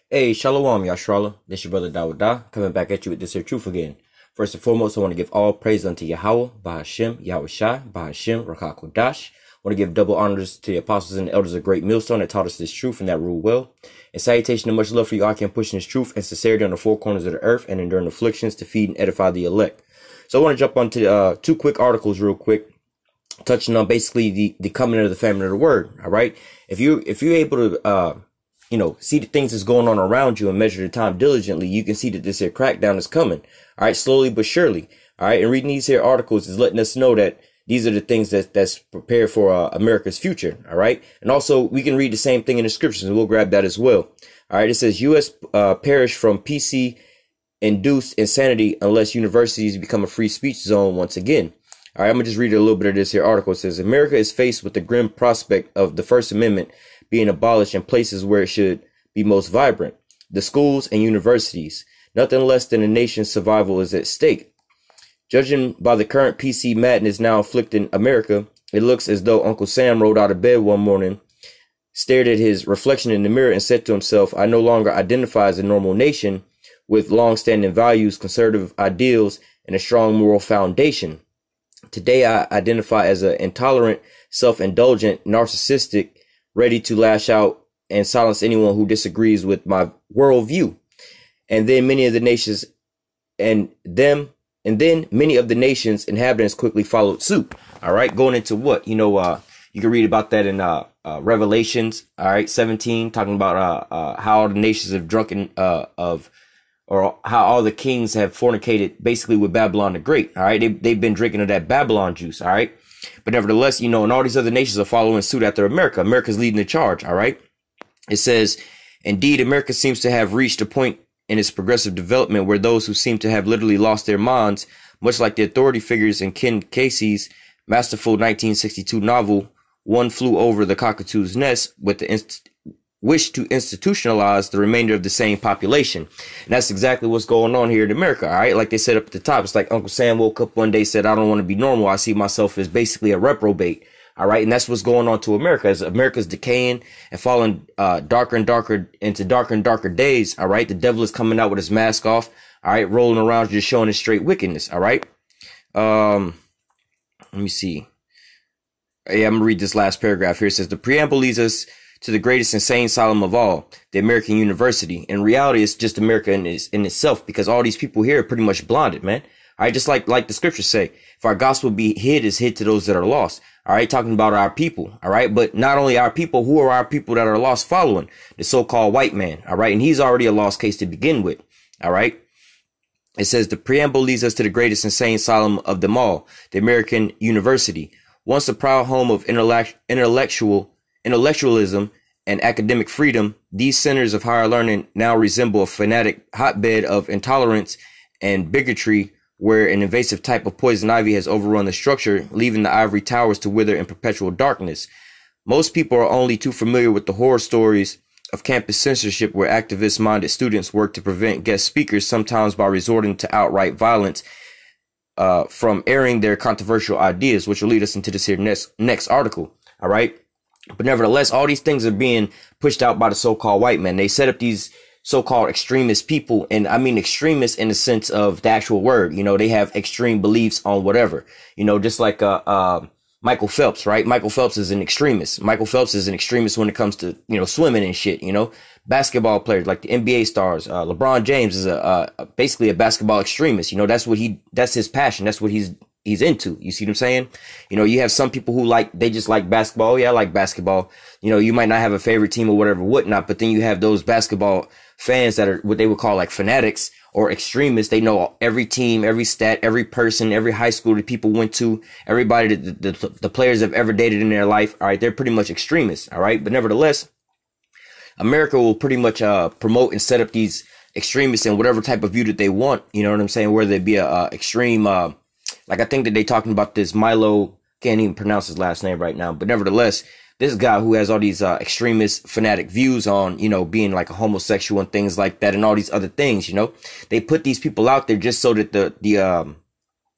Hey, Shalom, Yashrala. This your brother Dawudah, coming back at you with this here truth again. First and foremost, I want to give all praise unto Yahawah, Bahashem, YAHAWASHI, Bahashem, Rakakodash. I want to give double honors to the apostles and the elders of Great Millstone that taught us this truth and that rule well. And salutation and much love for you, I can pushing this truth and sincerity on the four corners of the earth and enduring afflictions to feed and edify the elect. So I want to jump onto two quick articles real quick, touching on basically the coming of the famine of the word. All right. If you're able to, see the things that's going on around you and measure the time diligently, you can see that this here crackdown is coming. All right, slowly but surely. All right, and reading these here articles is letting us know that these are the things that's prepared for America's future. All right, and also we can read the same thing in the scriptures, and we'll grab that as well. All right, it says U.S. Perish from PC induced insanity unless universities become a free speech zone once again. All right, I'm gonna just read a little bit of this here article. It says America is faced with the grim prospect of the First Amendment being abolished in places where it should be most vibrant, the schools and universities. Nothing less than a nation's survival is at stake. Judging by the current PC madness now afflicting America, it looks as though Uncle Sam rolled out of bed one morning, stared at his reflection in the mirror and said to himself, I no longer identify as a normal nation with long-standing values, conservative ideals, and a strong moral foundation. Today, I identify as an intolerant, self-indulgent, narcissistic, ready to lash out and silence anyone who disagrees with my worldview. And then many of the nations inhabitants quickly followed suit. All right, going into what? You can read about that in Revelations, all right, 17, talking about how all the nations have drunken or how all the kings have fornicated basically with Babylon the Great. All right, they've been drinking of that Babylon juice. All right. But nevertheless, and all these other nations are following suit after America. America's leading the charge. All right. It says, indeed, America seems to have reached a point in its progressive development where those who seem to have literally lost their minds, much like the authority figures in Ken Casey's masterful 1962 novel, One Flew Over the Cockatoo's Nest, with the wish to institutionalize the remainder of the same population. And that's exactly what's going on here in America. All right. Like they said up at the top, it's like Uncle Sam woke up one day, said, I don't want to be normal. I see myself as basically a reprobate. All right. And that's what's going on to America as America's decaying and falling darker and darker into darker and darker days. All right. The devil is coming out with his mask off. All right. Rolling around, just showing his straight wickedness. All right. Let me see. Yeah, I'm going to read this last paragraph here. It says the preamble leads us to the greatest insane asylum of all, the American university. In reality, it's just America in itself, because all these people here are pretty much blinded, man. All right, just like the scriptures say, if our gospel be hid, is hid to those that are lost. All right, talking about our people. All right, but not only our people, who are our people that are lost following? The so-called white man. All right, and he's already a lost case to begin with. All right. It says the preamble leads us to the greatest insane asylum of them all, the American university. Once a proud home of intellectualism and academic freedom, these centers of higher learning now resemble a fanatic hotbed of intolerance and bigotry, where an invasive type of poison ivy has overrun the structure, leaving the ivory towers to wither in perpetual darkness. Most people are only too familiar with the horror stories of campus censorship, where activist-minded students work to prevent guest speakers, sometimes by resorting to outright violence, from airing their controversial ideas, which will lead us into this here next article. All right. But nevertheless, all these things are being pushed out by the so-called white man. They set up these so-called extremist people, and I mean extremists in the sense of the actual word. They have extreme beliefs on whatever. Just like Michael Phelps, right? Michael Phelps is an extremist. Michael Phelps is an extremist when it comes to swimming and shit. Basketball players like the NBA stars. LeBron James is basically a basketball extremist. That's his passion. That's what he's into. You see what I'm saying? You have some people who they just like basketball. Yeah, I like basketball. You might not have a favorite team or whatnot, but then you have those basketball fans that are what they would call like fanatics or extremists. They know every team, every stat, every person, every high school that people went to, everybody that the players have ever dated in their life. All right. They're pretty much extremists. All right. But nevertheless, America will pretty much promote and set up these extremists in whatever type of view that they want. You know what I'm saying? Whether it be a extreme, like I think that they talking about this Milo, can't even pronounce his last name right now, but nevertheless, this guy who has all these extremist fanatic views on, being like a homosexual and things like that and all these other things, they put these people out there just so that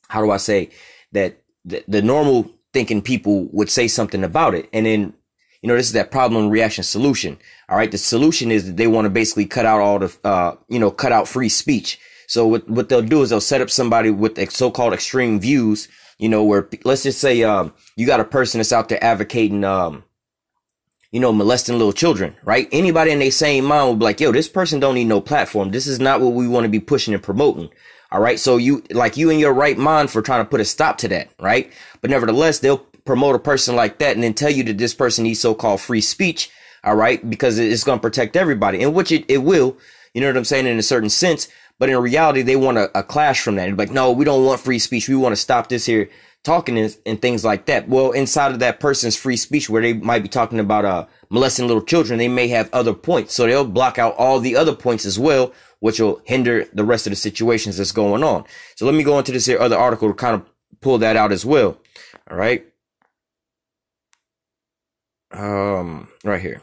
how do I say that the normal thinking people would say something about it. And then you know, this is that problem reaction solution. All right. The solution is that they want to basically cut out all the, you know, cut out free speech. So what they'll do is they'll set up somebody with so-called extreme views, you know, where let's just say, you got a person that's out there advocating, you know, molesting little children, right? Anybody in their same mind will be like, yo, this person don't need no platform. This is not what we want to be pushing and promoting. All right. So you in your right mind for trying to put a stop to that. Right. But nevertheless, they'll promote a person like that and then tell you that this person needs so-called free speech. All right. Because it's going to protect everybody, in which it will, you know what I'm saying, in a certain sense. But in reality, they want a clash from that. They're like, no, we don't want free speech. We want to stop this here talking and things like that. Well, inside of that person's free speech, where they might be talking about molesting little children, they may have other points. So they'll block out all the other points as well, which will hinder the rest of the situations that's going on. So let me go into this here other article to kind of pull that out as well. All right. Right here.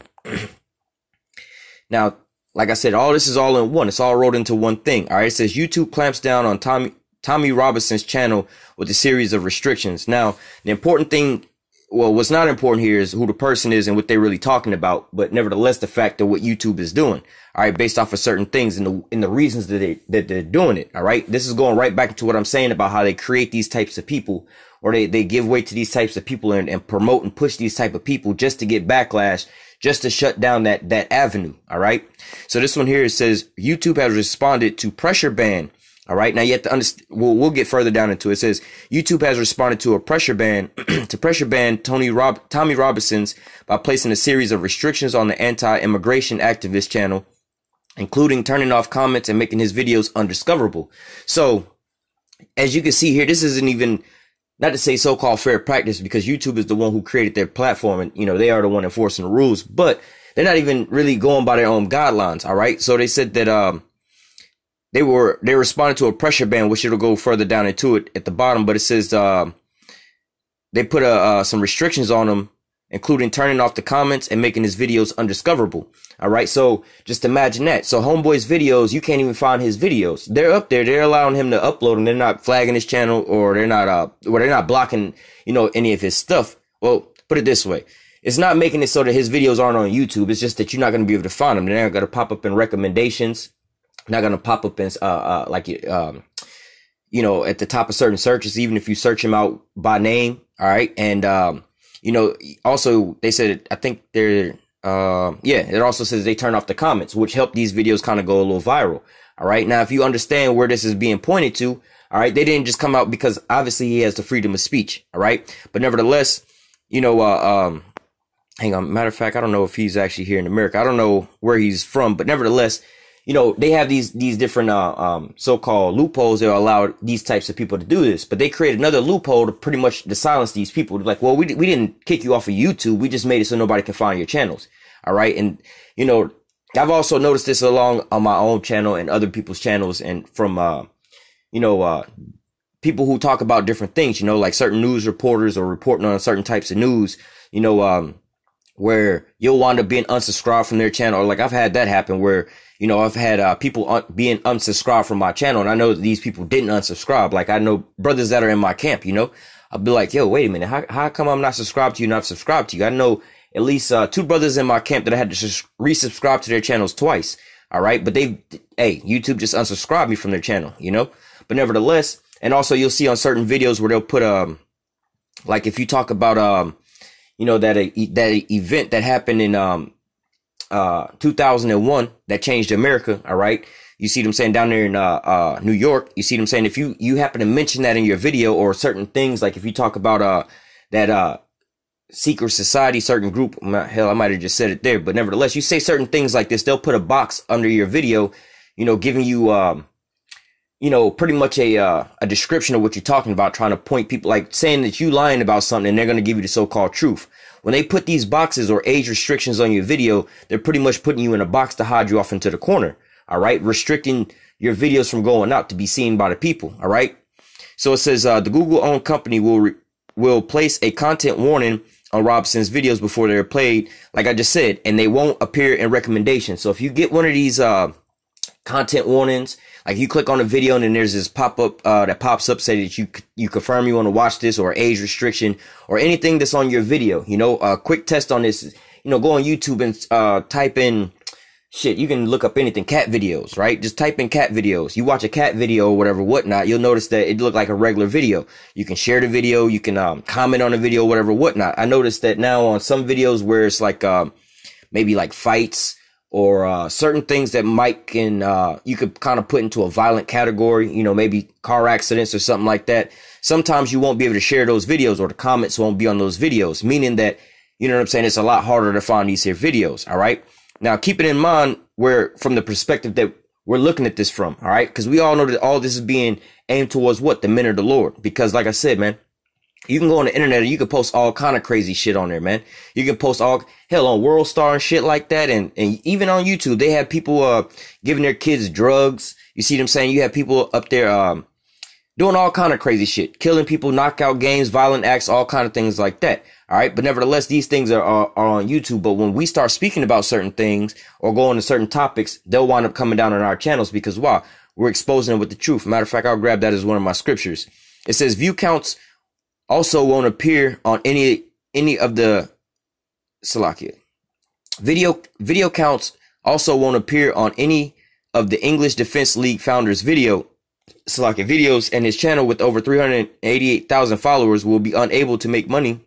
Now, like I said, all this is all in one. It's all rolled into one thing. All right. It says YouTube clamps down on Tommy Robinson's channel with a series of restrictions. Now, the important thing, well, what's not important here is who the person is and what they're really talking about. But nevertheless, the fact of what YouTube is doing. All right. Based off of certain things and the reasons that they're doing it. All right. This is going right back into what I'm saying about how they create these types of people, or they give way to these types of people and promote and push these type of people just to get backlash, just to shut down that avenue. All right. So this one here, it says YouTube has responded to pressure ban. All right. Now you have to understand, we'll get further down into it. It says YouTube has responded to a pressure ban Tommy Robinson's by placing a series of restrictions on the anti-immigration activist channel, including turning off comments and making his videos undiscoverable. So as you can see here, this isn't even, not to say so-called fair practice, because YouTube is the one who created their platform and, you know, they are the one enforcing the rules, but they're not even really going by their own guidelines. All right. So they said that, they responded to a pressure ban, which it'll go further down into it at the bottom, but it says, they put, some restrictions on him, including turning off the comments and making his videos undiscoverable. All right. So just imagine that. So Homeboy's videos, you can't even find his videos. They're up there. They're allowing him to upload them. They're not flagging his channel, or they're not blocking, you know, any of his stuff. Well, put it this way. It's not making it so that his videos aren't on YouTube. It's just that you're not going to be able to find them. They're not going to pop up in recommendations. Not going to pop up in, you know, at the top of certain searches, even if you search him out by name. All right. And, you know, also they said, I think they're, it also says they turn off the comments, which help these videos kind of go a little viral. All right. Now, if you understand where this is being pointed to, all right, they didn't just come out because obviously he has the freedom of speech. All right. But nevertheless, you know, hang on. Matter of fact, I don't know if he's actually here in America. I don't know where he's from, but nevertheless, you know, they have these different, so-called loopholes that allow these types of people to do this, but they create another loophole to pretty much to silence these people. They're like, well, we didn't kick you off of YouTube. We just made it so nobody can find your channels. All right. And, you know, I've also noticed this along on my own channel and other people's channels, and from, you know, people who talk about different things, you know, like certain news reporters or reporting on certain types of news, you know, where you'll wind up being unsubscribed from their channel. Or like I've had that happen where, you know, I've had people being unsubscribed from my channel, and I know that these people didn't unsubscribe. Like I know brothers that are in my camp, you know, I'll be like, yo, wait a minute. How come I'm not subscribed to you, not subscribed to you? I know at least 2 brothers in my camp that I had to resubscribe to their channels twice. All right. But YouTube just unsubscribed me from their channel, you know, but nevertheless. And also you'll see on certain videos where they'll put, like if you talk about, you know, that event that happened in, 2001 that changed America. All right. You see them saying down there in, New York, you see them saying, if you happen to mention that in your video, or certain things, like if you talk about, that, secret society, certain group, hell, I might have just said it there, but nevertheless, you say certain things like this, they'll put a box under your video, you know, giving you, you know, pretty much a description of what you're talking about, trying to point people, like saying that you lying about something, and they're going to give you the so-called truth. When they put these boxes or age restrictions on your video, they're pretty much putting you in a box to hide you off into the corner. All right. Restricting your videos from going out to be seen by the people. All right. So it says, the Google owned company will place a content warning on Robinson's videos before they're played, like I just said, and they won't appear in recommendations. So if you get one of these, content warnings, like you click on a video and then there's this pop-up that pops up saying that you confirm you want to watch this, or age restriction, or anything that's on your video. You know, a quick test on this go on YouTube and type in shit. You can look up anything, cat videos, right? Just type in cat videos. You watch a cat video or whatever, whatnot. You'll notice that it look like a regular video. You can share the video. You can comment on the video, whatever, whatnot. I noticed that now on some videos where it's like maybe like fights or certain things that you could kind of put into a violent category, maybe car accidents or something like that. Sometimes you won't be able to share those videos, or the comments won't be on those videos, meaning that, you know what I'm saying, it's a lot harder to find these here videos. All right. Now, keep it in mind from the perspective that we're looking at this from. All right. Because we all know that all this is being aimed towards what? The men of the Lord. Because like I said, man, you can go on the internet and you can post all kind of crazy shit on there, man. You can post hell on World Star and shit like that. And even on YouTube, they have people giving their kids drugs. You see what I'm saying? You have people up there doing all kind of crazy shit, killing people, knockout games, violent acts, all kind of things like that. All right. But nevertheless, these things are on YouTube. But when we start speaking about certain things or going to certain topics, they'll wind up coming down on our channels because why? We're exposing them with the truth. Matter of fact, I'll grab that as one of my scriptures. It says view counts also won't appear on any of the Salakia. Video counts also won't appear on any of the English Defense League founders' videos, and his channel with over 388,000 followers will be unable to make money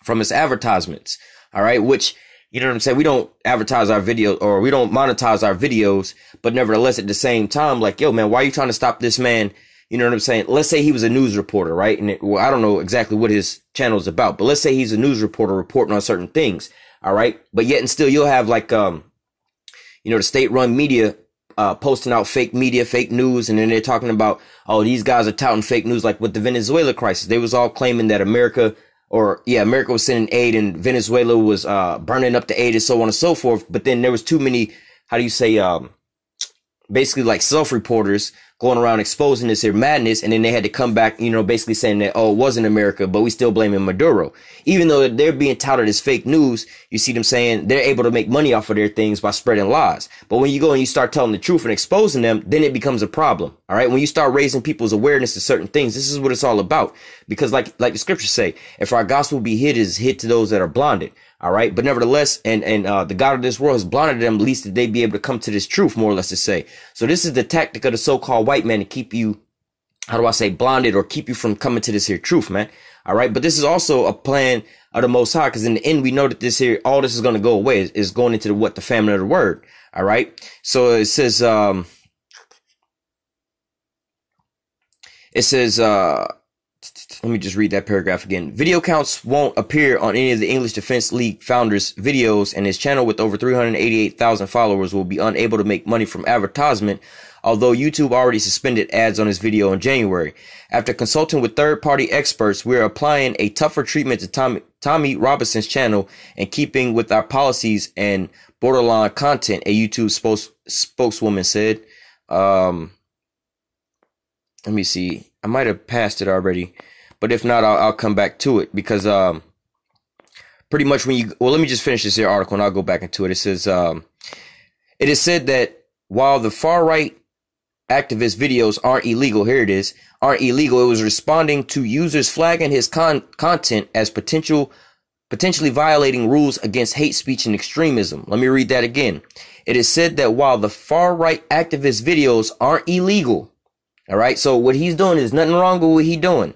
from his advertisements. All right, which, you know what I'm saying? We don't advertise our videos, or we don't monetize our videos, but nevertheless, at the same time, like, yo, man, why are you trying to stop this man? You know what I'm saying? Let's say he was a news reporter, right? And I don't know exactly what his channel is about, but let's say he's a news reporter reporting on certain things. All right. But yet and still you'll have like, the state run media, posting out fake media, fake news. And then they're talking about, oh, these guys are touting fake news. Like with the Venezuela crisis, they was all claiming that America was sending aid and Venezuela was, burning up the aid and so on and so forth. But then there was too many, basically like self-reporters going around exposing this here madness, and then they had to come back, basically saying that, oh, it wasn't America, but we still blaming Maduro. Even though they're being touted as fake news, you see them saying they're able to make money off of their things by spreading lies. But when you go and you start telling the truth and exposing them, then it becomes a problem. All right. When you start raising people's awareness to certain things, this is what it's all about. Because like the scriptures say, if our gospel be hid, it is hid to those that are blinded. All right. But nevertheless, and the God of this world has blinded them, least that they be able to come to this truth, more or less to say. So this is the tactic of the so-called white man to keep you, blinded, or keep you from coming to this here truth, man. All right. But this is also a plan of the Most High, because in the end, we know that all this is going to go away, is going into the famine of the word. All right. So it says, let me just read that paragraph again. Video counts won't appear on any of the English Defense League founders' videos, and his channel with over 388,000 followers will be unable to make money from advertisement, although YouTube already suspended ads on his video in January. After consulting with third-party experts, we're applying a tougher treatment to Tommy Robinson's channel and keeping with our policies and borderline content, a YouTube spokeswoman said. Let me see. I might have passed it already, but if not, I'll come back to it, because pretty much let me just finish this here article and I'll go back into it. It says, it is said that while the far right activist videos aren't illegal, it was responding to users flagging his content as potentially violating rules against hate speech and extremism. Let me read that again. It is said that while the far right activist videos aren't illegal, all right, so what he's doing is nothing wrong with what he's doing,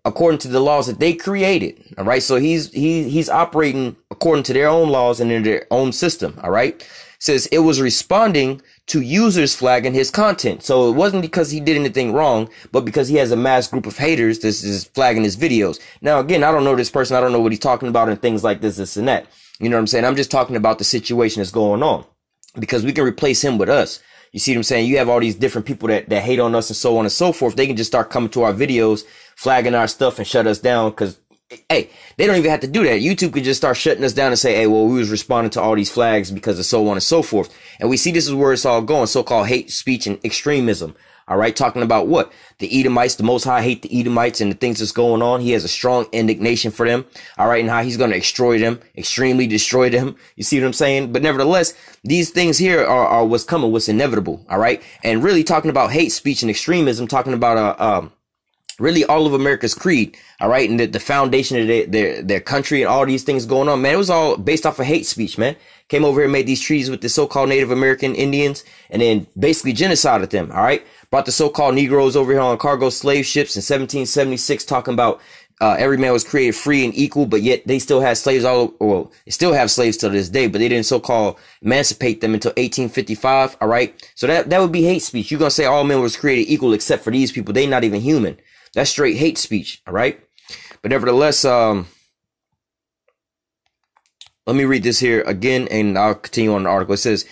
according to the laws that they created. All right, so he's operating according to their own laws and in their own system. All right, it says it was responding to users flagging his content. So it wasn't because he did anything wrong, but because he has a mass group of haters that is flagging his videos. Now, again, I don't know this person. I don't know what he's talking about and things like this and that. You know what I'm saying? I'm just talking about the situation that's going on, because we can replace him with us. You see what I'm saying? You have all these different people that hate on us and so on and so forth. They can just start coming to our videos, flagging our stuff and shut us down, because, hey, they don't even have to do that. YouTube could just start shutting us down and say, hey, well, we was responding to all these flags because of so on and so forth. And we see this is where it's all going, so-called hate speech and extremism. All right, talking about what? The Edomites, the Most High hate the Edomites and the things that's going on. He has a strong indignation for them. All right, and how he's going to extremely destroy them. You see what I'm saying? But nevertheless, these things here are what's coming, what's inevitable. All right, and really talking about hate speech and extremism, talking about really all of America's creed, all right, and the foundation of their country and all these things going on, man, it was all based off of hate speech, man. Came over here and made these treaties with the so-called Native American Indians and then basically genocided them, all right? Brought the so-called Negroes over here on cargo slave ships in 1776, talking about every man was created free and equal, but yet they still had slaves well, they still have slaves to this day, but they didn't so-called emancipate them until 1855, all right? So that would be hate speech. You're going to say all men was created equal except for these people. They not even human. That's straight hate speech, all right? But nevertheless, let me read this here again, and I'll continue on the article. It says,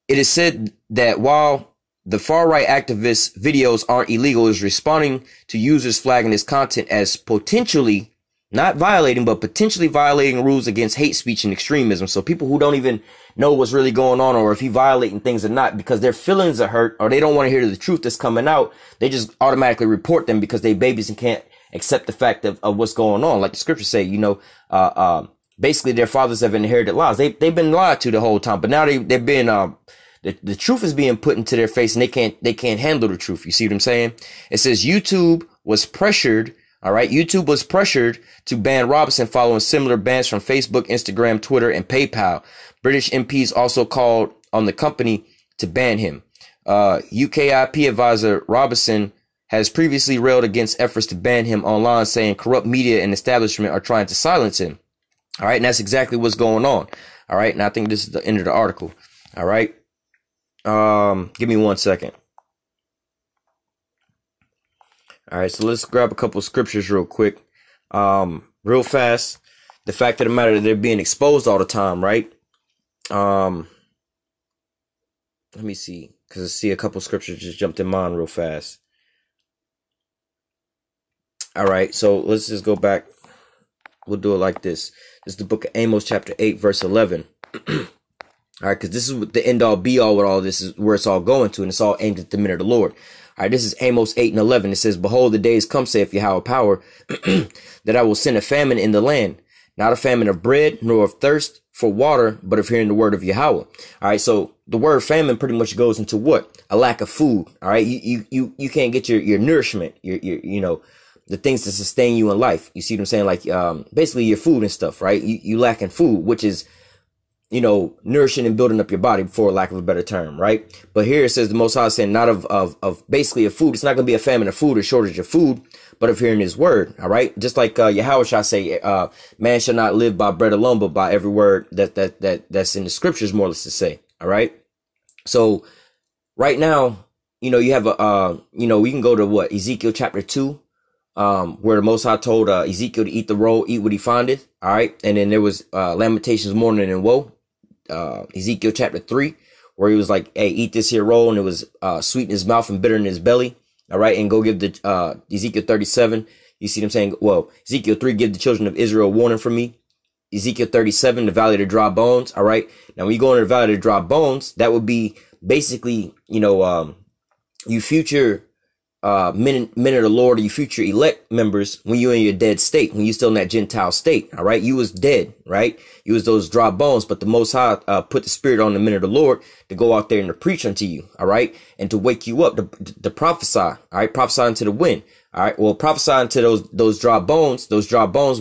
it is said that while the far-right activists' videos aren't illegal, is responding to users flagging this content as potentially not violating, but potentially violating rules against hate speech and extremism. So people who don't even know what's really going on, or if he violating things or not, because their feelings are hurt, or they don't want to hear the truth that's coming out, they just automatically report them because they babies and can't accept the fact of what's going on. Like the scriptures say, you know, basically their fathers have inherited lies. They've been lied to the whole time, but now they're being, the truth is being put into their face, and they can't handle the truth. You see what I'm saying? It says YouTube was pressured. All right. YouTube was pressured to ban Robinson following similar bans from Facebook, Instagram, Twitter, and PayPal. British MPs also called on the company to ban him. UKIP advisor Robinson has previously railed against efforts to ban him online, saying corrupt media and establishment are trying to silence him. All right. And that's exactly what's going on. All right. And I think this is the end of the article. All right. Give me 1 second. All right, so let's grab a couple of scriptures real quick. Real fast. The fact of the matter that they're being exposed all the time, right? Let me see, because I see a couple of scriptures just jumped in mind real fast. All right, so let's just go back. We'll do it like this. This is the book of Amos, chapter 8, verse 11. All right, because this is the end all be all with all this, is where it's all going to, and it's all aimed at the men of the Lord. All right, this is Amos 8 and 11. It says, behold, the days come, saith Yahawah power, that I will send a famine in the land, not a famine of bread, nor of thirst for water, but of hearing the word of Yahawah. All right, so the word famine pretty much goes into what? A lack of food. All right, you can't get your nourishment, your you know, the things to sustain you in life. You see what I'm saying? Like, basically your food and stuff, right? You lacking food, which is, you know, nourishing and building up your body, for lack of a better term, right? But here it says the Most High is saying not of basically of food. It's not going to be a famine of food or shortage of food, but of hearing his word. All right. Just like, YAHAWASHI say, man shall not live by bread alone, but by every word that's in the scriptures, more or less to say. All right. So right now, you know, you have you know, we can go to what? Ezekiel chapter 2. Where the Most High told Ezekiel to eat the roll, eat what he findeth. All right. And then there was Lamentations, mourning and woe. Ezekiel chapter 3, where he was like, hey, eat this here roll, and it was sweet in his mouth and bitter in his belly. All right. And go give the Ezekiel 37. You see what I'm saying? Well, Ezekiel 3, give the children of Israel a warning from me. Ezekiel 37, the valley of the dry bones. All right. Now, when you go into the valley of the dry bones, that would be basically, you know, you future men of the Lord, or you future elect members, when you're in your dead state, when you're still in that Gentile state. All right. You was dead, right? You was those dry bones, but the Most High put the spirit on the men of the Lord to go out there and to preach unto you. All right. And to wake you up, to prophesy. All right. Prophesy into the wind. All right. Well, prophesy into those dry bones,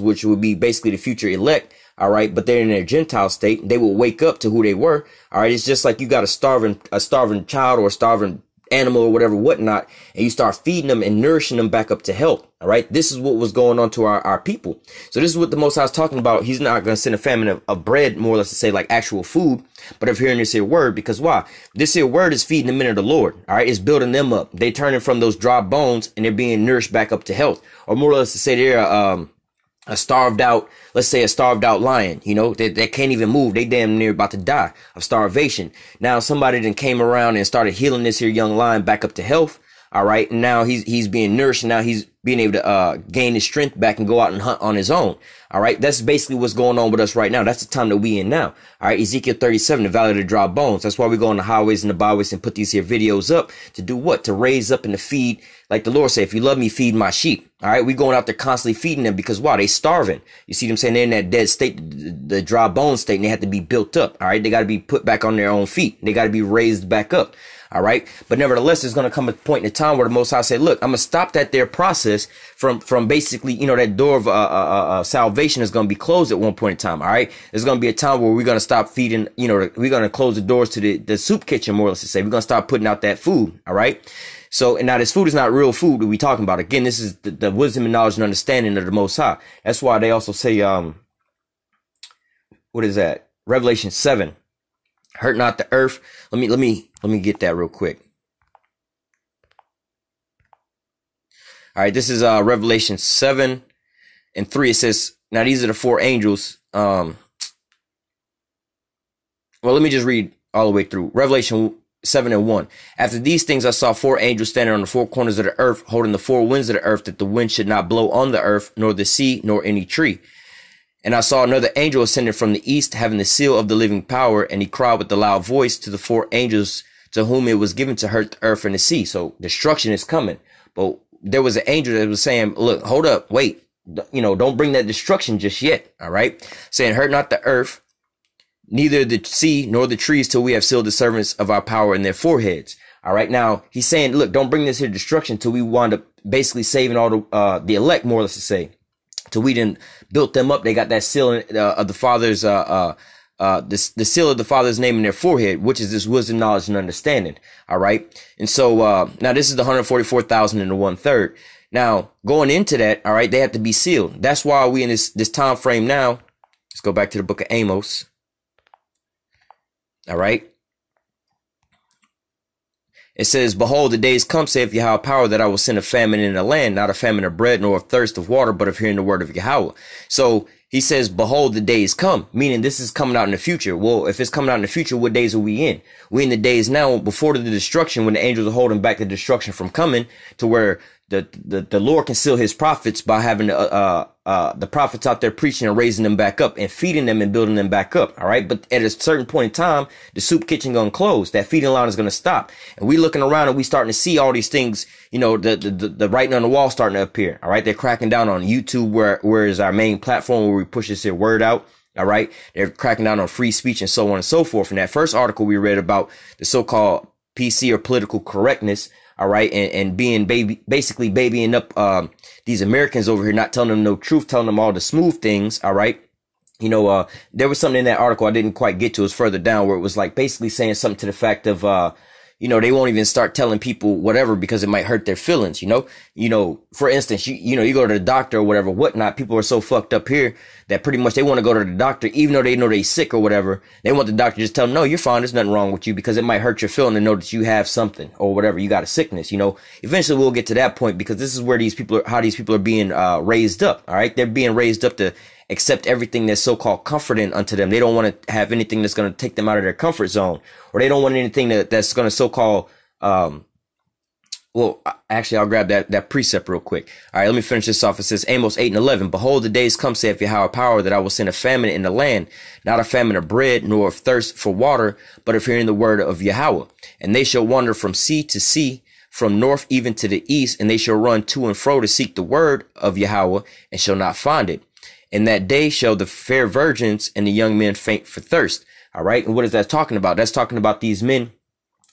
which would be basically the future elect. All right. But they're in their Gentile state. They will wake up to who they were. All right. It's just like you got a starving child or a starving animal or whatever, whatnot, and you start feeding them and nourishing them back up to health. All right. This is what was going on to our people. So this is what the Most High is talking about. He's not going to send a famine of bread, more or less to say like actual food, but of hearing this here word. Because why? This here word is feeding the men of the Lord. All right. It's building them up. They turning from those dry bones and they're being nourished back up to health, or more or less to say they're, a starved out, let's say a starved out lion, you know, they can't even move. They damn near about to die of starvation. Now somebody then came around and started healing this here young lion back up to health. All right. And now he's being nourished, and now he's being able to gain his strength back and go out and hunt on his own. All right. That's basically what's going on with us right now. That's the time that we in now. All right. Ezekiel 37, the valley of the dry bones. That's why we go on the highways and the byways and put these here videos up to do what? To raise up and to feed. Like the Lord said, if you love me, feed my sheep. All right. We going out there constantly feeding them, because why? They starving. You see what I'm saying? They're in that dead state, the dry bone state, and they have to be built up. All right. They got to be put back on their own feet. They got to be raised back up. All right. But nevertheless, there's going to come a point in time where the Most High said, look, I'm going to stop that there process from basically, that door of salvation is going to be closed at one point in time. All right. There's going to be a time where we're going to stop feeding, we're going to close the doors to the soup kitchen, more or less to say. We're going to start putting out that food. All right. So, and now this food is not real food that we talking about. Again, this is the wisdom and knowledge and understanding of the Most High. That's why they also say, what is that? Revelation 7. Hurt not the earth. Let me get that real quick. All right, this is Revelation 7 and 3. It says, now these are the four angels. Well, let me just read all the way through. Revelation 7 and 1. After these things, I saw four angels standing on the four corners of the earth, holding the four winds of the earth, that the wind should not blow on the earth, nor the sea, nor any tree. And I saw another angel ascending from the east, having the seal of the living power, and he cried with a loud voice to the four angels to whom it was given to hurt the earth and the sea. So destruction is coming. But there was an angel that was saying, look, hold up, wait, don't bring that destruction just yet. All right. Saying, hurt not the earth, neither the sea nor the trees, till we have sealed the servants of our power in their foreheads. All right. Now he's saying, look, don't bring this here destruction till we wind up basically saving all the elect, more or less to say, till we didn't built them up. They got that seal of the Father's, the seal of the Father's name in their forehead, which is this wisdom, knowledge, and understanding. All right. And so, now this is the 144,000 and the 1/3. Now going into that, all right, they have to be sealed. That's why we in this time frame now. Let's go back to the book of Amos. All right. It says, behold, the days come, saith Yahweh power, that I will send a famine in the land, not a famine of bread, nor of thirst of water, but of hearing the word of Yahweh. So he says, behold, the days come, meaning this is coming out in the future. Well, if it's coming out in the future, what days are we in? We in the days now before the destruction, when the angels are holding back the destruction from coming, to where the Lord can seal his prophets by having the prophets out there preaching and raising them back up and feeding them and building them back up. All right. But at a certain point in time, the soup kitchen going to close. That feeding line is going to stop. And we looking around and we starting to see all these things, the writing on the wall starting to appear. All right. They're cracking down on YouTube, where is our main platform where we push this here word out. All right. They're cracking down on free speech and so on and so forth. In that first article we read about the so-called PC or political correctness. All right. And being basically babying up, these Americans over here, not telling them no truth, telling them all the smooth things. All right. There was something in that article I didn't quite get to. It was further down, where it was like basically saying something to the fact of, they won't even start telling people whatever because it might hurt their feelings. For instance, you go to the doctor or whatever, whatnot. People are so fucked up here that pretty much they want to go to the doctor, even though they know they're sick or whatever. They want the doctor to just tell them, no, you're fine. There's nothing wrong with you, because it might hurt your feeling to know that you have something or whatever. You got a sickness, eventually we'll get to that point, because this is where how these people are being, raised up. All right. They're being raised up to accept everything that's so-called comforting unto them. They don't want to have anything that's going to take them out of their comfort zone, or they don't want anything that's going to so-called, well, actually, I'll grab that precept real quick. All right, let me finish this off. It says, Amos 8 and 11, behold, the days come, saith Yahweh power, that I will send a famine in the land, not a famine of bread, nor of thirst for water, but of hearing the word of Yahweh. And they shall wander from sea to sea, from north even to the east, and they shall run to and fro to seek the word of Yahweh, and shall not find it. In that day shall the fair virgins and the young men faint for thirst. All right. And what is that talking about? That's talking about these men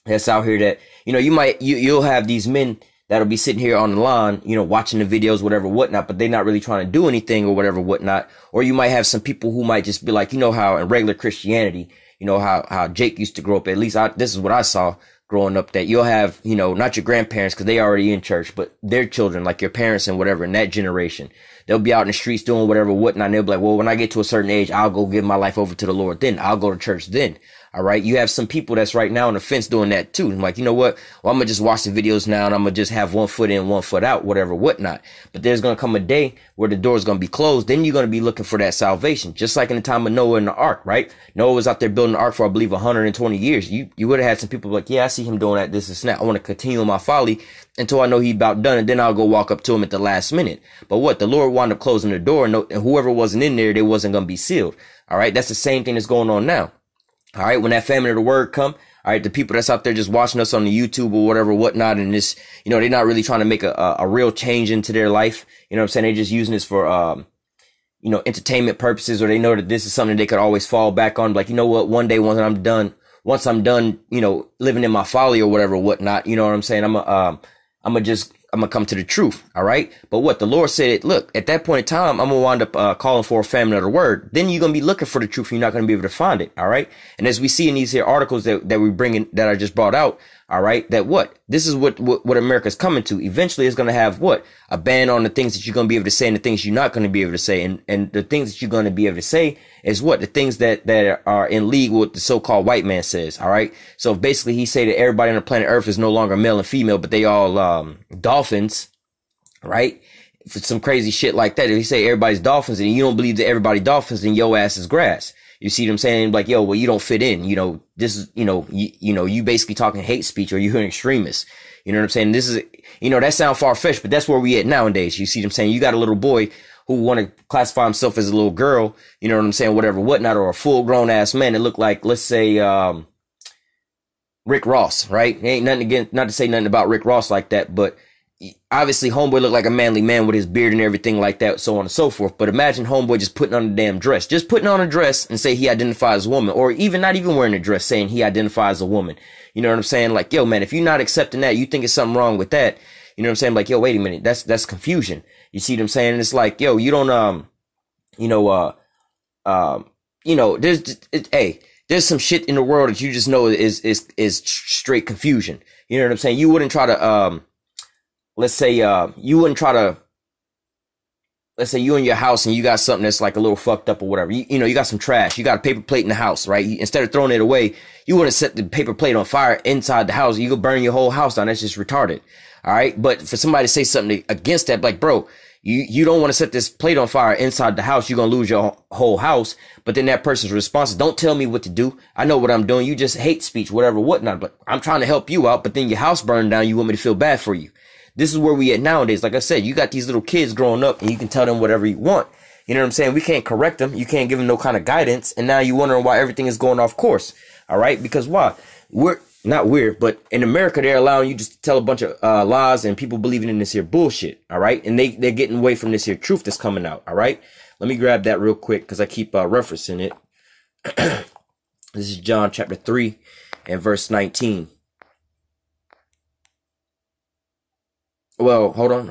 that's out here that, you'll have these men that'll be sitting here on the line, watching the videos, whatever, whatnot, but they're not really trying to do anything or whatever, whatnot. Or you might have some people who might just be like, how in regular Christianity, how Jake used to grow up. At least this is what I saw growing up, that you'll have, not your grandparents, because they already in church, but their children, like your parents and whatever, in that generation. They'll be out in the streets doing whatever, whatnot. And they'll be like, well, when I get to a certain age, I'll go give my life over to the Lord. Then I'll go to church then. All right. You have some people that's right now on the fence doing that too. I'm like, you know what? Well, I'm going to just watch the videos now, and I'm going to just have 1 foot in, 1 foot out, whatever, whatnot. But there's going to come a day where the door is going to be closed. Then you're going to be looking for that salvation. Just like in the time of Noah and the ark, right? Noah was out there building the ark for, I believe, 120 years. You would have had some people like, yeah, I see him doing that, this and that. I want to continue my folly until I know he's about done, and then I'll go walk up to him at the last minute. But what? The Lord wound up closing the door, and whoever wasn't in there, they wasn't going to be sealed. All right. That's the same thing that's going on now. All right. When that famine of the word come, all right, the people that's out there just watching us on the YouTube or whatever, whatnot, and this, they're not really trying to make a real change into their life. You know what I'm saying? They're just using this for, entertainment purposes, or they know that this is something they could always fall back on. Like, you know what? One day, once I'm done once I'm done, you know, living in my folly or whatever, whatnot, you know what I'm saying? I'm gonna come to the truth. All right. But what the Lord said, look, at that point in time, I'm gonna wind up calling for a famine of the word. Then you're gonna be looking for the truth. And you're not gonna be able to find it. All right. And as we see in these here articles that we bring in, that I just brought out, all right, that this is what America's coming to. Eventually, it's going to have a ban on the things that you're going to be able to say and the things you're not going to be able to say. And the things that you're going to be able to say is the things that are in league with the so-called white man says. All right. So basically, he say that everybody on the planet Earth is no longer male and female, but they all dolphins. Right. For some crazy shit like that. If you say everybody's dolphins and you don't believe that everybody dolphins, then your ass is grass. You see what I'm saying? Like, yo, well, you don't fit in. You know, this is, you basically talking hate speech, or you're an extremist. You know what I'm saying? This is, that sounds far-fetched, but that's where we at nowadays. You see what I'm saying? You got a little boy who want to classify himself as a little girl, you know what I'm saying? Whatever, whatnot, or a full-grown ass man that look like, let's say, Rick Ross, right? Ain't nothing again, not to say nothing about Rick Ross like that, but obviously homeboy looked like a manly man with his beard and everything like that, so on and so forth. But imagine homeboy just putting on a damn dress, just putting on a dress and say he identifies as a woman, or even not even wearing a dress saying he identifies as a woman. You know what I'm saying? Like, yo, man, if you're not accepting that, you think it's something wrong with that. You know what I'm saying? Like, yo, wait a minute, that's confusion. You see what I'm saying? It's like, yo, you don't, there's some shit in the world that you just know is straight confusion. You know what I'm saying? You wouldn't try to, let's say you in your house and you got something that's like a little fucked up or whatever. You got some trash. You got a paper plate in the house, right? Instead of throwing it away, you want to set the paper plate on fire inside the house. You could burn your whole house down. That's just retarded. All right. But for somebody to say something against that, like, bro, you don't want to set this plate on fire inside the house. You're going to lose your whole house. But then that person's response is, don't tell me what to do. I know what I'm doing. You just hate speech, whatever, whatnot. But I'm trying to help you out. But then your house burned down. You want me to feel bad for you. This is where we at nowadays. Like I said, you got these little kids growing up and you can tell them whatever you want. You know what I'm saying? We can't correct them. You can't give them no kind of guidance. And now you're wondering why everything is going off course. All right. Because why? But in America, they're allowing you just to tell a bunch of lies and people believing in this here bullshit. All right. And they're getting away from this here truth that's coming out. All right. Let me grab that real quick because I keep referencing it. This is John chapter 3 and verse 19. Well, hold on.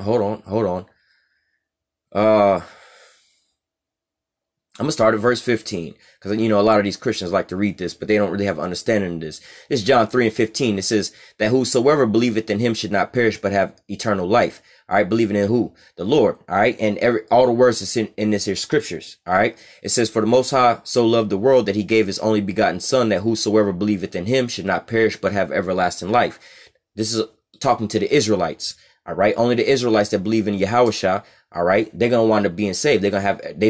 I'm gonna start at verse 15 because a lot of these Christians like to read this, but they don't really have understanding of this. This is John 3 and 15. It says that whosoever believeth in him should not perish but have eternal life. All right, believing in who? The Lord. All right, and all the words that's in this here scriptures. All right, it says, for the Most High so loved the world that he gave his only begotten Son, that whosoever believeth in him should not perish but have everlasting life. This is talking to the Israelites. All right. Only the Israelites that believe in YAHAWASHI. All right. They're going to wind up being saved. They're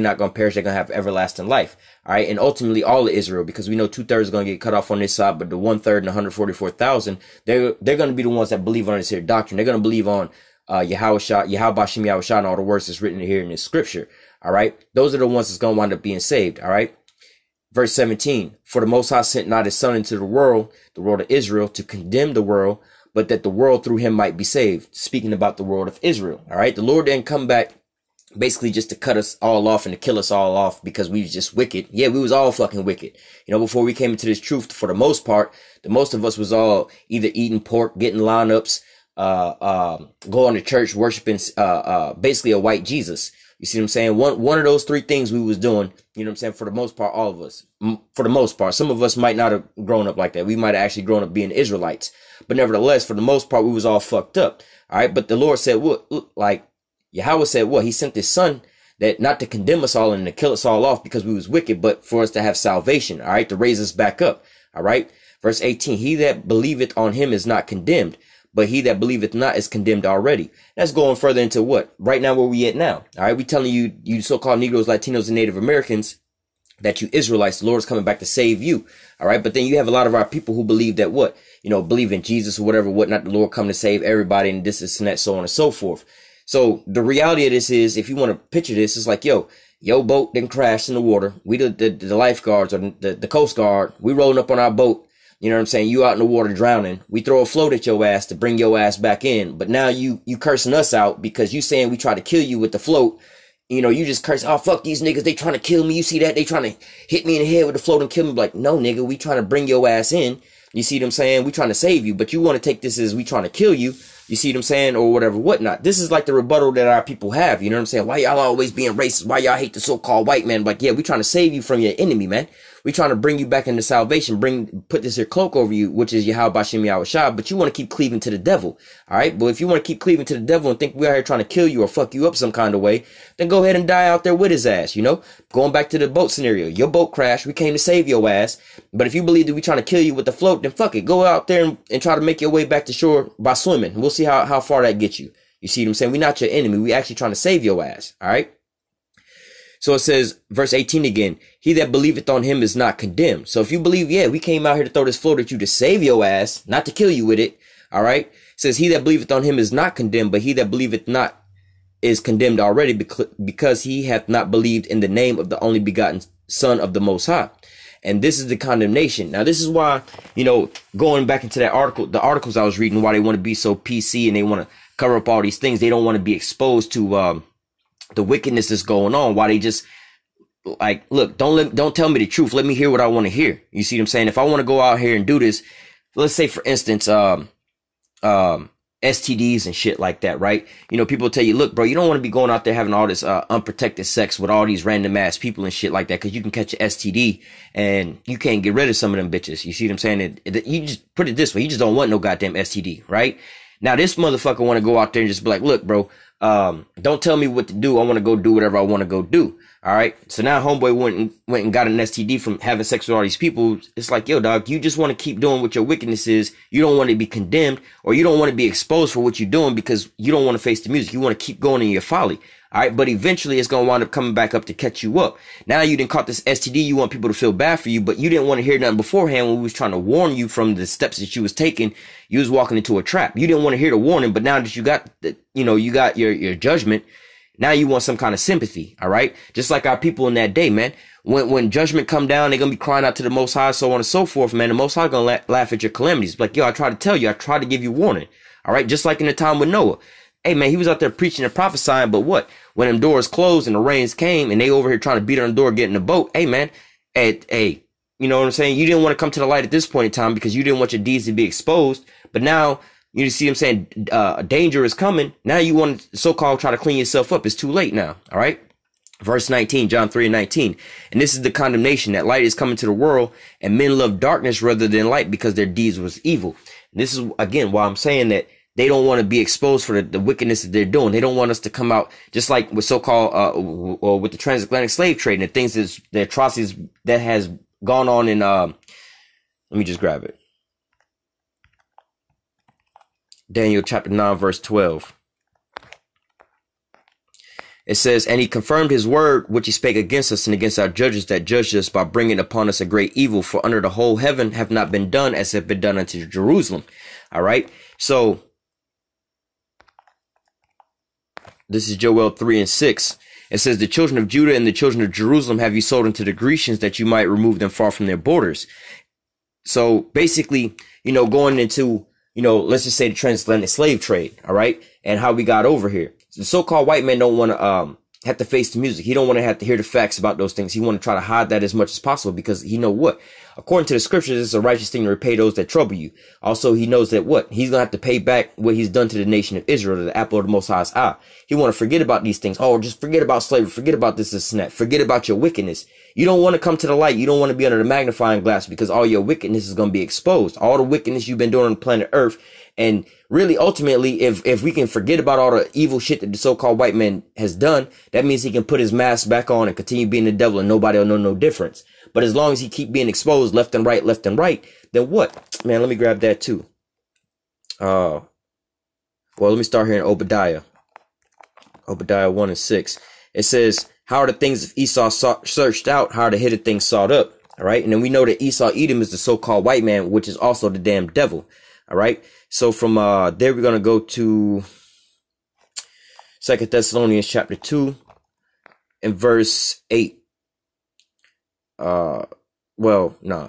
not going to perish. They're going to have everlasting life. All right. And ultimately all of Israel, because we know 2/3 are going to get cut off on this side, but the 1/3 and 144,000, they're going to be the ones that believe on this here doctrine. They're going to believe on, YAHAWASHI, YAHAWASHI, and all the words that's written here in this scripture. All right. Those are the ones that's going to wind up being saved. All right. Verse 17, for the Most High sent not his Son into the world of Israel, to condemn the world, but that the world through him might be saved. Speaking about the world of Israel. All right. The Lord didn't come back basically just to cut us all off and to kill us all off because we was just wicked. Yeah, we was all fucking wicked. Before we came into this truth, for the most part, the most of us was all either eating pork, getting lineups, going to church, worshiping, basically a white Jesus. You see what I'm saying? One of those three things we was doing, you know what I'm saying? For the most part, all of us, for the most part, some of us might not have grown up like that. We might have actually grown up being Israelites, but nevertheless, for the most part, we was all fucked up. All right. But the Lord said, Yahweh said, he sent his Son that not to condemn us all and to kill us all off because we was wicked, but for us to have salvation. All right. To raise us back up. All right. Verse 18, he that believeth on him is not condemned, but he that believeth not is condemned already. That's going further into what? Right now, where we at now. All right. We telling you so-called Negroes, Latinos, and Native Americans, that you Israelites, the Lord is coming back to save you. All right. But then you have a lot of our people who believe that believe in Jesus or whatever, whatnot, the Lord coming to save everybody and this and that, so on and so forth. So the reality of this is, if you want to picture this, it's like, your boat didn't crash in the water. We, the lifeguards or the Coast Guard, we rolling up on our boat. You know what I'm saying? You out in the water drowning. We throw a float at your ass to bring your ass back in. But now you cursing us out because you saying we try to kill you with the float you know, you just curse, oh, fuck these niggas, they trying to kill me. You see that? They trying to hit me in the head with the float and kill me. Like, no, nigga, we trying to bring your ass in. You see what I'm saying? We trying to save you, but you want to take this as we trying to kill you. You see what I'm saying? Or whatever, whatnot. This is like the rebuttal that our people have. You know what I'm saying? Why y'all always being racist? Why y'all hate the so-called white man? Like, yeah, we trying to save you from your enemy, man. We trying to bring you back into salvation, put this here cloak over you, which is YAHAWASHI, but you want to keep cleaving to the devil. All right. But if you want to keep cleaving to the devil and think we're out here trying to kill you or fuck you up some kind of way, then go ahead and die out there with his ass. You know, going back to the boat scenario, your boat crashed. We came to save your ass. But if you believe that we trying to kill you with the float, then fuck it. Go out there and try to make your way back to shore by swimming. We'll see how far that gets you. You see what I'm saying? We're not your enemy. We actually trying to save your ass. All right. So it says, verse 18 again, he that believeth on him is not condemned. So if you believe, yeah, we came out here to throw this float at you to save your ass, not to kill you with it. All right. It says, he that believeth on him is not condemned, but he that believeth not is condemned already because he hath not believed in the name of the only begotten Son of the Most High. And this is the condemnation. Now, this is why, you know, going back into that article, the articles I was reading, why they want to be so PC and they want to cover up all these things. They don't want to be exposed to, the wickedness that's going on. Why they just like, look, don't tell me the truth. Let me hear what I want to hear. You see what I'm saying? If I want to go out here and do this, let's say for instance, STDs and shit like that, right? You know, people tell you, look, bro, you don't want to be going out there having all this unprotected sex with all these random ass people and shit like that, because you can catch an STD and you can't get rid of some of them bitches. You see what I'm saying? You just put it this way, you just don't want no goddamn STD, right? Now this motherfucker want to go out there and just be like, look, bro, don't tell me what to do. I want to go do whatever I want to go do. All right. So now homeboy went and got an STD from having sex with all these people. It's like, yo, dog, you just want to keep doing what your wickedness is. You don't want to be condemned, or you don't want to be exposed for what you're doing because you don't want to face the music. You want to keep going in your folly. All right. But eventually it's going to wind up coming back up to catch you up. Now you didn't caught this STD. You want people to feel bad for you, but you didn't want to hear nothing beforehand when we was trying to warn you from the steps that you was taking. You was walking into a trap. You didn't want to hear the warning, but now that you got the, you know, you got your judgment, now you want some kind of sympathy. All right. Just like our people in that day, man. When judgment come down, they're going to be crying out to the Most High, so on and so forth, man. The Most High going to laugh at your calamities. Like, yo, I tried to tell you, I tried to give you warning. All right. Just like in the time with Noah. Hey, man, he was out there preaching and prophesying, but what? When them doors closed and the rains came and they over here trying to beat on the door, get in the boat. Hey, man, hey, you know what I'm saying? You didn't want to come to the light at this point in time because you didn't want your deeds to be exposed. But now, you see what I'm saying? Danger is coming. Now you want to so-called try to clean yourself up. It's too late now. All right. Verse 19, John 3:19. And this is the condemnation, that light is coming to the world and men love darkness rather than light because their deeds was evil. And this is, again, why I'm saying that they don't want to be exposed for the wickedness that they're doing. They don't want us to come out just like with so-called, or with the transatlantic slave trade and the things that's, the atrocities that has gone on in, let me just grab it. Daniel chapter 9, verse 12. It says, and he confirmed his word, which he spake against us and against our judges that judged us by bringing upon us a great evil. For under the whole heaven have not been done as have been done unto Jerusalem. All right. So this is Joel 3:6. It says, the children of Judah and the children of Jerusalem have you sold unto the Grecians that you might remove them far from their borders. So basically, you know, going into, you know, let's just say the transatlantic slave trade. All right. And how we got over here. The so-called white man don't want to have to face the music. He don't want to have to hear the facts about those things. He want to try to hide that as much as possible because he know what? According to the scriptures, it's a righteous thing to repay those that trouble you. Also, he knows that what? He's going to have to pay back what he's done to the nation of Israel, to the apple of the Most High's eye. He want to forget about these things. Oh, just forget about slavery. Forget about this and that. Forget about your wickedness. You don't want to come to the light. You don't want to be under the magnifying glass because all your wickedness is going to be exposed. All the wickedness you've been doing on the planet Earth. And really, ultimately, if we can forget about all the evil shit that the so-called white man has done, that means he can put his mask back on and continue being the devil and nobody will know no difference. But as long as he keep being exposed left and right, then what? Man, let me grab that too. Well, let me start here in Obadiah. Obadiah 1:6. It says, how are the things of Esau searched out? How are the hidden things sought up? All right. And then we know that Esau Edom is the so-called white man, which is also the damn devil. All right. So from there, we're going to go to 2 Thessalonians chapter 2 and verse 8. Well, nah.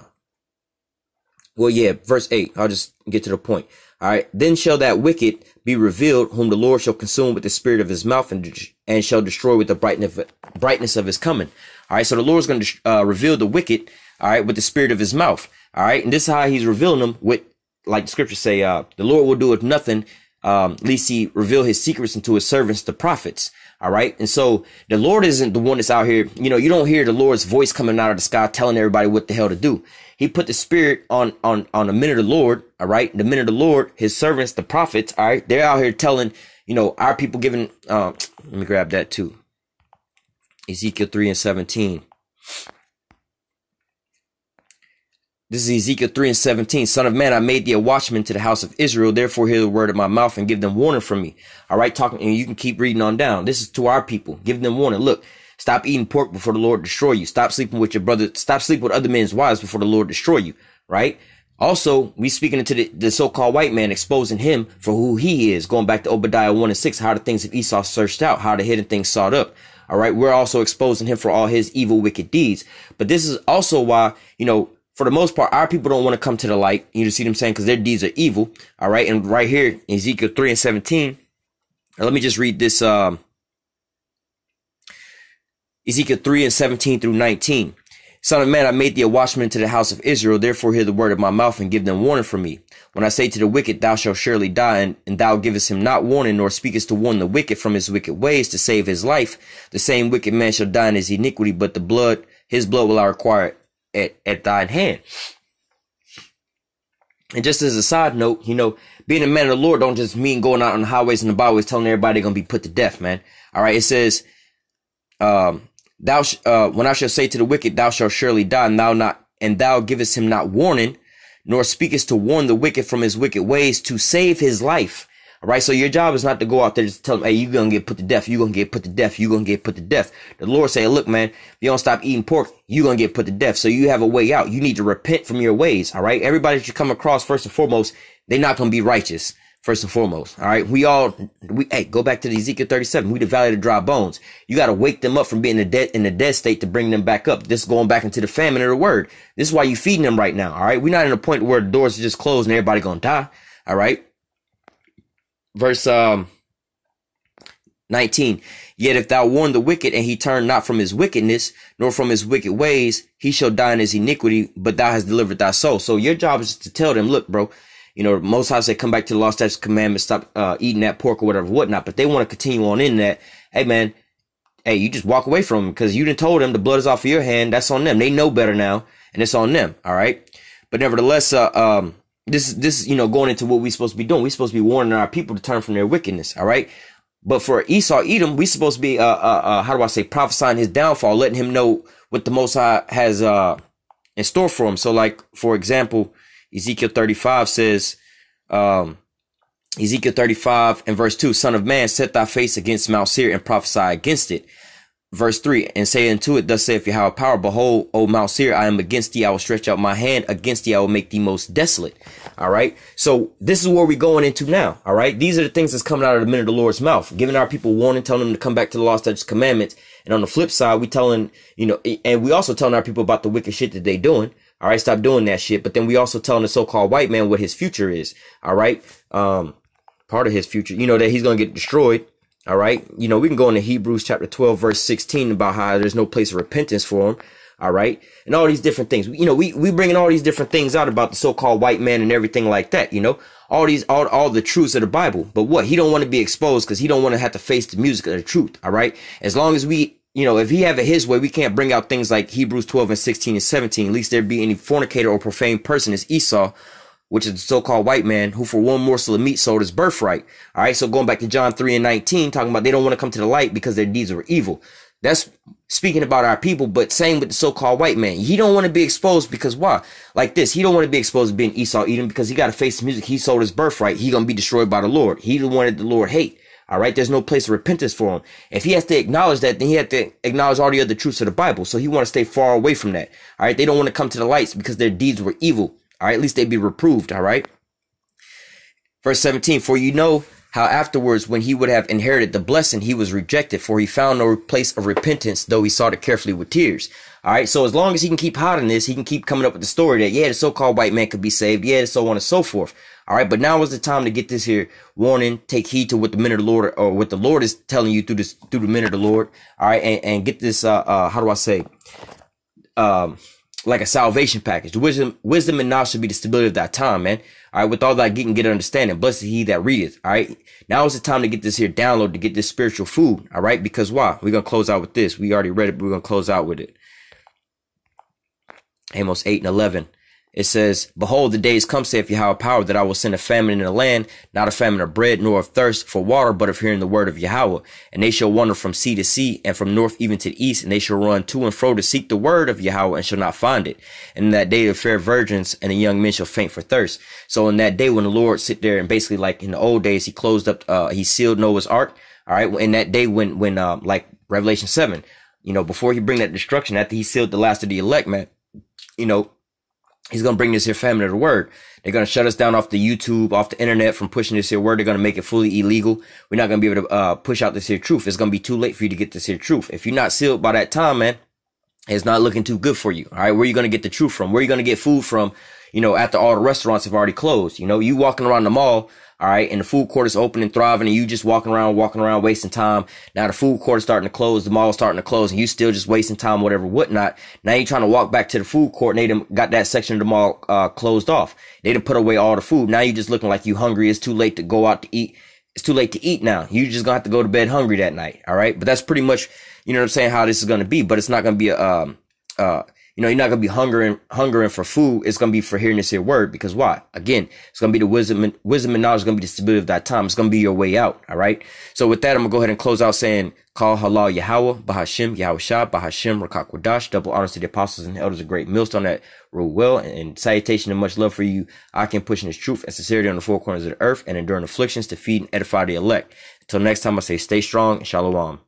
Well, yeah, verse 8. I'll just get to the point. All right. Then shall that wicked be revealed, whom the Lord shall consume with the spirit of his mouth and shall destroy with the brightness of his coming. All right. So the Lord's going to reveal the wicked, all right, with the spirit of his mouth. All right. And this is how he's revealing them with, like the scriptures say, the Lord will do with nothing, lest he reveal his secrets unto his servants, the prophets. All right. And so the Lord isn't the one that's out here. You know, you don't hear the Lord's voice coming out of the sky telling everybody what the hell to do. He put the spirit on the men of the Lord. All right. The men of the Lord, his servants, the prophets. All right. They're out here telling, you know, our people giving, let me grab that too. Ezekiel 3:17. This is Ezekiel 3:17. Son of man, I made thee a watchman to the house of Israel. Therefore, hear the word of my mouth and give them warning from me. All right. Talking, and you can keep reading on down. This is to our people. Give them warning. Look, stop eating pork before the Lord destroy you. Stop sleeping with your brother. Stop sleeping with other men's wives before the Lord destroy you. Right. Also, we speaking into the so-called white man, exposing him for who he is. Going back to Obadiah 1:6, how the things of Esau searched out, how the hidden things sought up. All right. We're also exposing him for all his evil, wicked deeds. But this is also why, you know, for the most part, our people don't want to come to the light. You see what I'm saying? Because their deeds are evil. All right. And right here, Ezekiel 3:17. Let me just read this. Ezekiel 3:17 through 19. Son of man, I made thee a watchman to the house of Israel. Therefore, hear the word of my mouth and give them warning from me. When I say to the wicked, thou shalt surely die, and thou givest him not warning, nor speakest to warn the wicked from his wicked ways to save his life, the same wicked man shall die in his iniquity, but his blood will I require at thine hand. And just as a side note, you know, being a man of the Lord don't just mean going out on the highways and the byways telling everybody they're going to be put to death, man. All right. It says, when I shall say to the wicked, thou shalt surely die, and thou givest him not warning, nor speakest to warn the wicked from his wicked ways to save his life. All right. So your job is not to go out there just tell them, hey, you're going to get put to death. You're going to get put to death. You're going to get put to death. The Lord say, look, man, if you don't stop eating pork, you're going to get put to death. So you have a way out. You need to repent from your ways. All right. Everybody that you come across, first and foremost, they're not going to be righteous. First and foremost. All right. Hey, go back to the Ezekiel 37. We the valley of the dry bones. You got to wake them up from being in the dead state to bring them back up. This is going back into the famine of the word. This is why you feeding them right now. All right. We're not in a point where the doors are just closed and everybody going to die. All right. Verse 19, yet if thou warn the wicked and he turn not from his wickedness, nor from his wicked ways, he shall die in his iniquity, but thou hast delivered thy soul. So your job is to tell them, look, bro, you know, most High say come back to the law, statutes, commandments, stop eating that pork or whatever, whatnot. But they want to continue on in that. Hey, man, hey, you just walk away from them because you done told them the blood is off of your hand. That's on them. They know better now, and it's on them. All right. But nevertheless, this, you know, going into what we're supposed to be doing. We're supposed to be warning our people to turn from their wickedness. All right. But for Esau, Edom, we're supposed to be, how do I say, prophesying his downfall, letting him know what the Most High has, in store for him. So like, for example, Ezekiel 35 says, Ezekiel 35 and verse 2, Son of man, set thy face against Mount Seir and prophesy against it. Verse 3, and say unto it, thus saith Yahweh power, behold, O Mount Seir, I am against thee, I will stretch out my hand against thee, I will make thee most desolate. All right. So this is where we're going into now. All right. These are the things that's coming out of the men of the Lord's mouth, giving our people warning, telling them to come back to the law, statutes, commandments. And on the flip side, we telling, you know, and we also telling our people about the wicked shit that they doing. All right. Stop doing that shit. But then we also telling the so-called white man what his future is. All right. Part of his future, you know, that he's going to get destroyed. All right. You know, we can go into Hebrews chapter 12, verse 16 about how there's no place of repentance for him. All right. And all these different things, you know, we bringing all these different things out about the so-called white man and everything like that. You know, all the truths of the Bible. But what? He don't want to be exposed because he don't want to have to face the music of the truth. All right. As long as we, you know, if he have it his way, we can't bring out things like Hebrews 12 and 16 and 17. At least there be any fornicator or profane person as Esau, which is the so-called white man who for one morsel of meat sold his birthright. All right. So going back to John 3 and 19, talking about they don't want to come to the light because their deeds were evil. That's speaking about our people, but same with the so-called white man. He don't want to be exposed because why? Like this, he don't want to be exposed to being Esau Edom because he got to face the music. He sold his birthright. He going to be destroyed by the Lord. He the one that the Lord hate. All right. There's no place of repentance for him. If he has to acknowledge that, then he has to acknowledge all the other truths of the Bible. So he want to stay far away from that. All right. They don't want to come to the lights because their deeds were evil. All right. At least they be reproved. All right. Verse 17, for you know how afterwards, when he would have inherited the blessing, he was rejected, for he found no place of repentance, though he sought it carefully with tears. All right. So as long as he can keep hiding this, he can keep coming up with the story that, yeah, the so-called white man could be saved. Yeah, so on and so forth. All right. But now is the time to get this here warning. Take heed to what the men of the Lord, or what the Lord is telling you through the men of the Lord. All right. And get this, how do I say, like a salvation package. Wisdom and knowledge should be the stability of that time, man. All right. With all that getting, get understanding. Blessed is he that readeth. All right. Now is the time to get this here download, to get this spiritual food. All right. Because why? We're going to close out with this. We already read it, but we're going to close out with it. Amos 8:11. It says, behold, the days come, saith Yahawah power, that I will send a famine in the land, not a famine of bread, nor of thirst for water, but of hearing the word of Yahawah. And they shall wander from sea to sea, and from north even to the east, and they shall run to and fro to seek the word of Yahawah, and shall not find it. And in that day the fair virgins and the young men shall faint for thirst. So in that day when the Lord sit there, and basically like in the old days, he closed up, he sealed Noah's ark. All right. In that day when like Revelation 7, before he bring that destruction, after he sealed the last of the elect, man, he's going to bring this here famine of the word. They're going to shut us down off the YouTube, off the internet from pushing this here word. They're going to make it fully illegal. We're not going to be able to push out this here truth. It's going to be too late for you to get this here truth. If you're not sealed by that time, man, it's not looking too good for you. All right. Where are you going to get the truth from? Where are you going to get food from? After all the restaurants have already closed, you walking around the mall. All right. And the food court is open and thriving, and you just walking around, wasting time. Now the food court is starting to close. The mall is starting to close, and you still just wasting time, whatnot. Now you're trying to walk back to the food court, and they done got that section of the mall, closed off. They done put away all the food. Now you just looking like you hungry. It's too late to go out to eat. It's too late to eat now. You just gonna have to go to bed hungry that night. All right. But that's pretty much, how this is going to be. But it's not going to be you're not going to be hungering for food. It's going to be for hearing this here word. Because why? Again, it's going to be the wisdom and knowledge is going to be the stability of that time. It's going to be your way out. All right. So with that, I'm going to go ahead and close out saying, call halal YAHAWAH, BAHASHIM, YAHAWASHI, BAHASHIM, Rakak Wadash, double honors to the apostles and elders of great millstone that rule well, and salutation and much love for you. I can push in his truth and sincerity on the four corners of the earth and enduring afflictions to feed and edify the elect. Until next time, I say stay strong and shalom.